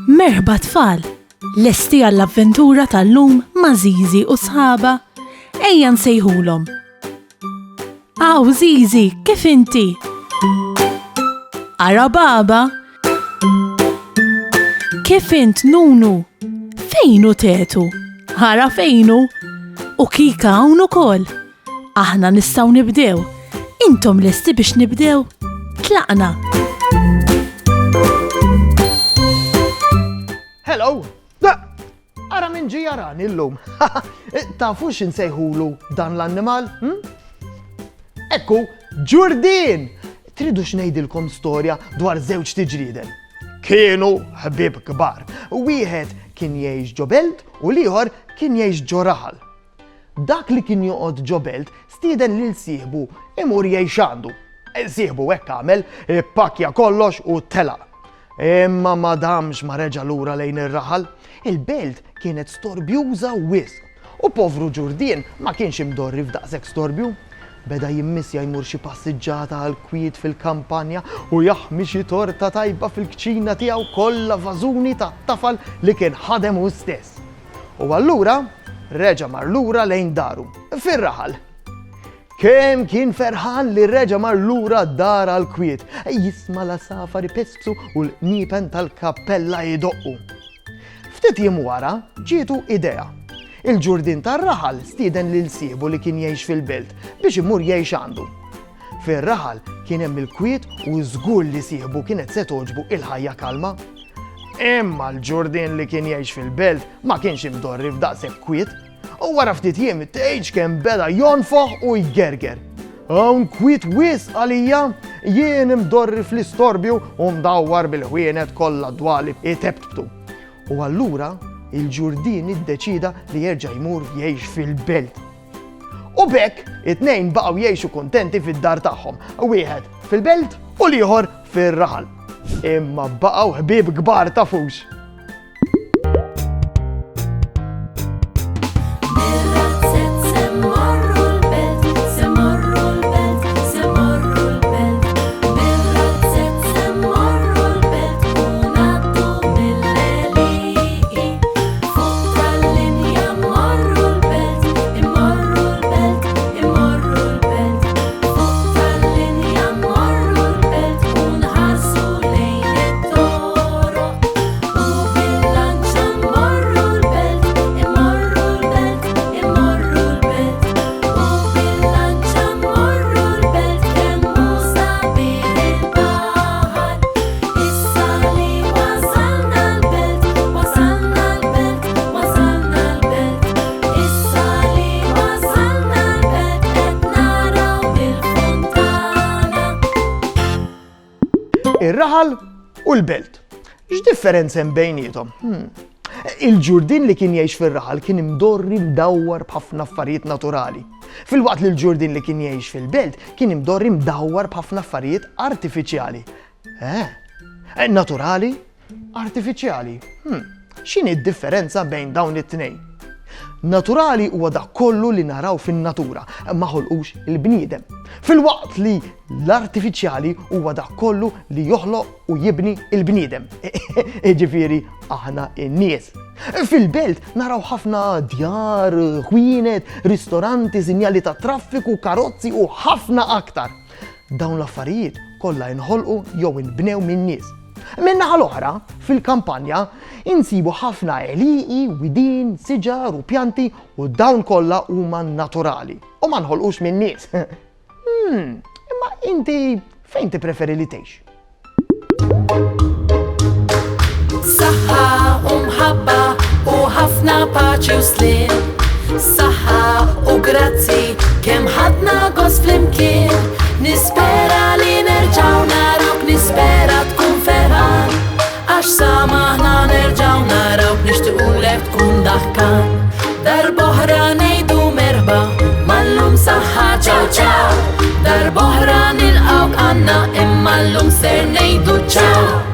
Merħba tfal, lesti għall-avventura tal-lum ma' Żiżi u sħaba, ejja nsejħulhom. Aw Żiżi, kif inti? Ara baba? Kif int Nunu? Fejnu tetu? Ara fejnu? U kika hawn ukoll. Aħna nistgħu nibdew. Intom lesti biex nibdew? Tlaqna. Hello! Ara min ġi jarani l-lum. Tafu x'insejħulu dan l-annimal? Ekku, ġurdien! Tridu x'ngħidilkom storja dwar żewġt iġridien. Kienu ħbieb kbar. Wieħed kien jgħix ġo belt u l-ieħor kien jgħix ġo raħal. Dak li kien joqgħod ġo belt stieden lil sieħbu imur jgħix għandu. Sieħbu hekk għamel, ippakja kollox u telaq. Imma ma damx ma reġa' lura lejn ir-raħal. Il-belt kienet storbjuża wisq. U povru ġurdien ma kienx imdorri f'daqshekk storbju. Beda jimmissja jmur xi passiġġata għal kwiet fil-kampanja u jaħmi xi torta tajba fil-kċina tiegħu kollha vażuni tat-tafal li kien ħadem hu stess. U allura reġa' mar lura lejn daru, fir-raħal. Kemm kien ferħan li reġa' mar lura d-dar għal kwiet, jisma' l-asafar ipessu u l-niepen tal-kappella jdoqqu. Ftit jiem wara ġietu idea. Il-ġurdien tar-raħal stieden lil sieħbu li kien jgħix fil-belt biex imur jgħix għandu. Fir-raħal kien hemm il-kwiet u żgur li sieħbu kienet se toġbu il-ħajja kalma. Imma l-ġurdien li kien jgħix fil-belt ma kienx imdorri f'daqshekk kwiet. U wara ftit jiem it-tgħid kemm beda jonfoħ u jgerger. Hawn kwiet wisq għalija, jien imdorri fl-istorbju u mdawwar bil-ħwienet kollha dwali itebtbtu. U allura il-ġurdien iddeċida li jerġa' jmur jgħix fil-belt. U bekk it-tnejn baqgħu jgħixu kuntenti fid-dar tagħhom, wieħed fil-belt u l-ieħor fir-raħal. Imma baqgħu ħbieb kbar tafux. Ir-raħal u l-belt. X'differenza hemm bejniethom? Il-ġurdien li kien jgħix fir-raħal kien imdorri mdawwar b'ħafna affarijiet naturali. Filwaqt li l-ġurdien li kien jgħix fil-belt kien imdorri mdawwar b'ħafna affarijiet artifiċjali. Naturali? Artifiċjali. X'inhi d-differenza bejn dawn it-tnejn? Naturali huwa dak kollu li naraw fin-natura, ma ħolqux il-bniedem. Filwaqt li l-artifiċjali huwa dak kollu li joħloq u jibni il-bniedem. Ġifieri aħna n-nies. Fil-belt naraw ħafna djar, ħwienet, ristoranti, sinjali ta' traffiku, karozzi u ħafna aktar. Dawn l-affarijiet kollha jinħolqu jew inbnew min-nies. Min-naħa l-oħra, fil-kampanja, insibu ħafna għeliqi, widien, siġar u pjanti u dawn kollha huma naturali u ma nħolqux min-nies. Imma inti fejn tippreferi li tgħix? Saħħa u mħabba u ħafna paċi u slim. Saħħa u grazzi kemm ħadna gost flimkien. Nispera li nerġgħu naruk, nispera tkun ferħan. Għax samaħna nerġgħu narawk, nixtiequlek tkun daħkan. Darb'oħra ngħidu merħba, mal-lum saħħa ċaw ċaw. Darb'oħra nilqgħu għandna imma llum ser ngħidu ċaw.